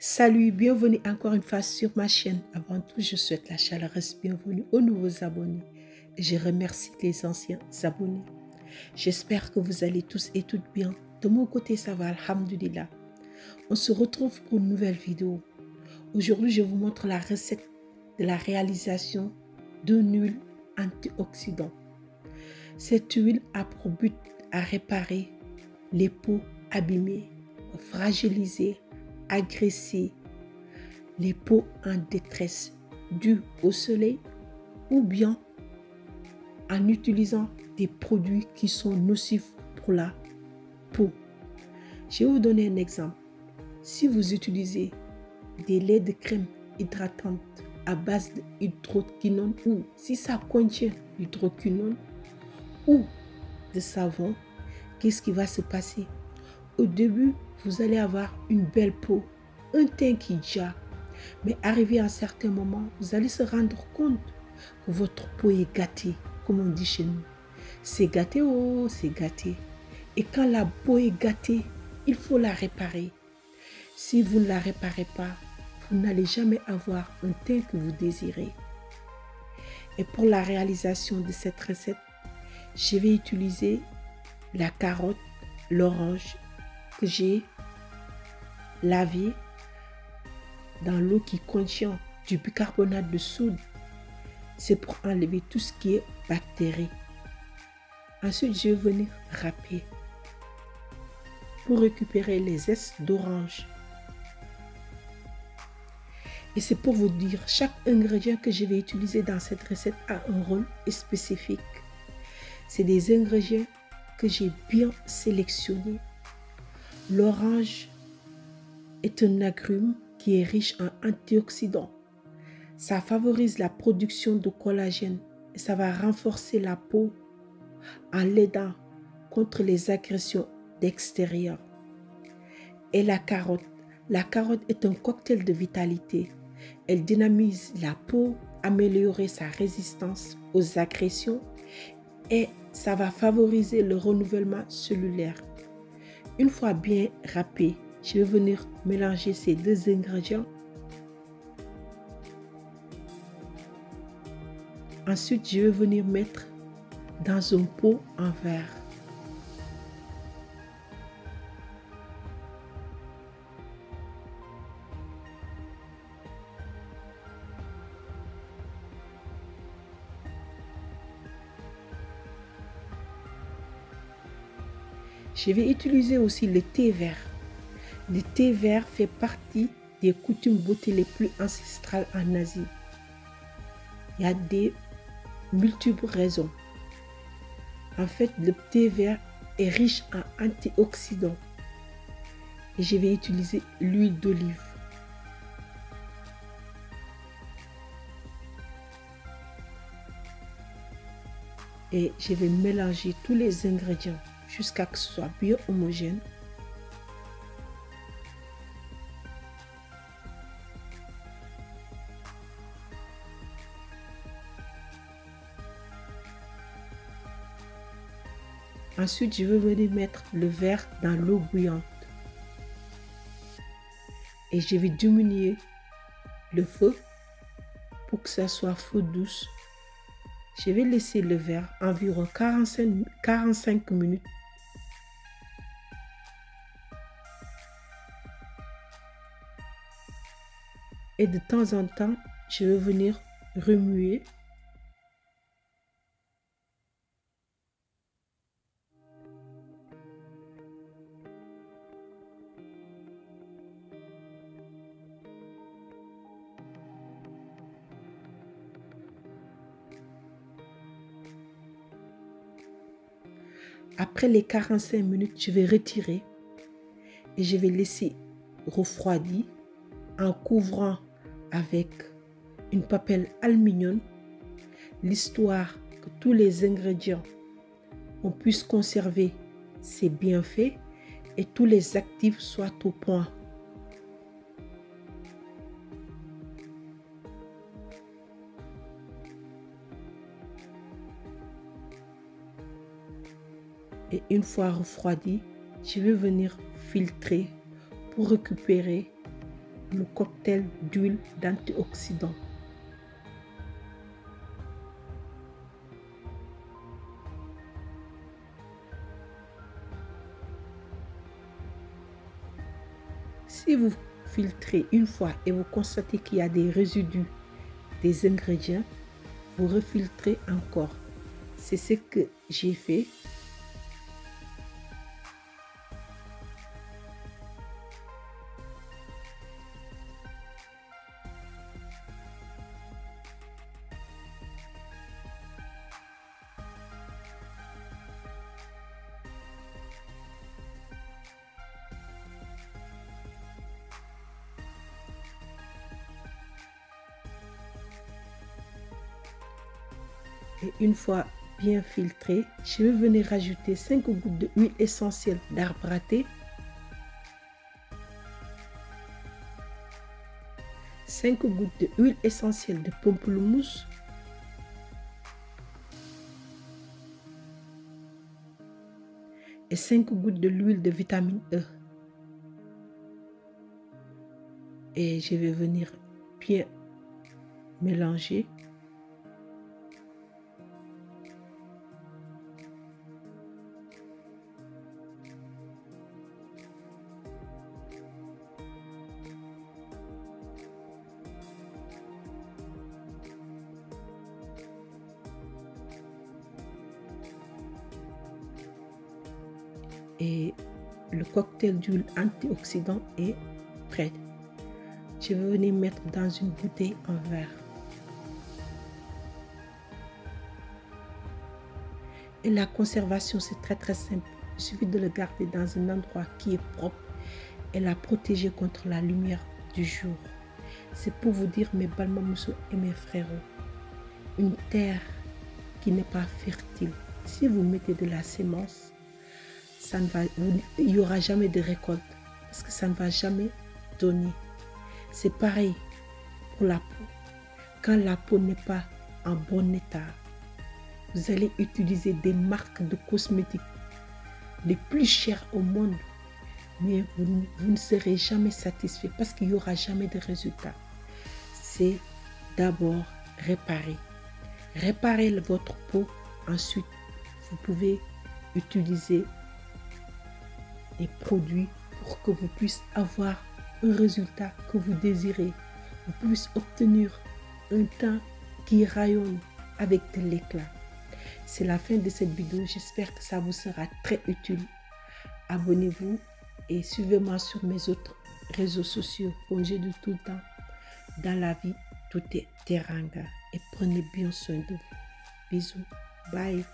Salut, bienvenue encore une fois sur ma chaîne. Avant tout, je souhaite la chaleureuse bienvenue aux nouveaux abonnés et je remercie les anciens abonnés. J'espère que vous allez tous et toutes bien. De mon côté, ça va, alhamdoulilah. On se retrouve pour une nouvelle vidéo. Aujourd'hui, je vous montre la recette de la réalisation d'une huile antioxydant. Cette huile a pour but à réparer les peaux abîmées, fragilisées, agressées, les peaux en détresse dues au soleil ou bien en utilisant des produits qui sont nocifs pour la peau. Je vais vous donner un exemple. Si vous utilisez des laits de crème hydratante à base d'hydroquinone ou si ça contient l'hydroquinone ou de savon, qu'est-ce qui va se passer? Au début, vous allez avoir une belle peau, un teint qui jaille. Mais arrivé à un certain moment, vous allez se rendre compte que votre peau est gâtée, comme on dit chez nous. C'est gâté, oh, c'est gâté. Et quand la peau est gâtée, il faut la réparer. Si vous ne la réparez pas, vous n'allez jamais avoir un teint que vous désirez. Et pour la réalisation de cette recette, je vais utiliser la carotte, l'orange que j'ai lavé dans l'eau qui contient du bicarbonate de soude. C'est pour enlever tout ce qui est bactéries. Ensuite, je vais venir râper pour récupérer les zestes d'orange. Et c'est pour vous dire, chaque ingrédient que je vais utiliser dans cette recette a un rôle spécifique. C'est des ingrédients que j'ai bien sélectionnés. L'orange est un agrume qui est riche en antioxydants. Ça favorise la production de collagène et ça va renforcer la peau en l'aidant contre les agressions d'extérieur. Et la carotte est un cocktail de vitalité. Elle dynamise la peau, améliorer sa résistance aux agressions et ça va favoriser le renouvellement cellulaire. Une fois bien râpé, je vais venir mélanger ces deux ingrédients. Ensuite, je vais venir mettre dans un pot en verre. Je vais utiliser aussi le thé vert. Le thé vert fait partie des coutumes beauté les plus ancestrales en Asie. Il y a des multiples raisons. En fait, le thé vert est riche en antioxydants. Et je vais utiliser l'huile d'olive. Et je vais mélanger tous les ingrédients jusqu'à ce que ce soit bien homogène. Ensuite, je vais venir mettre le verre dans l'eau bouillante. Et je vais diminuer le feu pour que ça soit feu douce. Je vais laisser le verre environ 45 minutes. Et de temps en temps, je vais venir remuer. Après les 45 minutes, je vais retirer et je vais laisser refroidir en couvrant avec une papelle aluminium, l'histoire que tous les ingrédients on puisse conserver ses bienfaits et tous les actifs soient au point. Et une fois refroidi, je vais venir filtrer pour récupérer le cocktail d'huile d'antioxydants. Si vous filtrez une fois et vous constatez qu'il y a des résidus des ingrédients, vous refiltrez encore. C'est ce que j'ai fait. Et une fois bien filtré, je vais venir rajouter 5 gouttes d'huile essentielle d'arbre à thé, 5 gouttes d'huile essentielle de pamplemousse, et 5 gouttes de l'huile de vitamine E. Et je vais venir bien mélanger. Et le cocktail d'huile antioxydant est prêt. Je vais venir mettre dans une bouteille en verre. Et la conservation, c'est très simple. Il suffit de le garder dans un endroit qui est propre et la protéger contre la lumière du jour. C'est pour vous dire, mes balmamoussous et mes frérots, une terre qui n'est pas fertile, si vous mettez de la sémence, il n'y aura jamais de récolte parce que ça ne va jamais donner. C'est pareil pour la peau. Quand la peau n'est pas en bon état, vous allez utiliser des marques de cosmétiques les plus chères au monde, mais vous ne serez jamais satisfait parce qu'il n'y aura jamais de résultat. C'est d'abord réparer. Réparez votre peau. Ensuite, vous pouvez utiliser des produits pour que vous puissiez avoir un résultat que vous désirez. Vous puissiez obtenir un teint qui rayonne avec de l'éclat. C'est la fin de cette vidéo. J'espère que ça vous sera très utile. Abonnez-vous et suivez-moi sur mes autres réseaux sociaux. Comme je dis tout le temps, dans la vie, tout est teranga. Et prenez bien soin de vous. Bisous. Bye.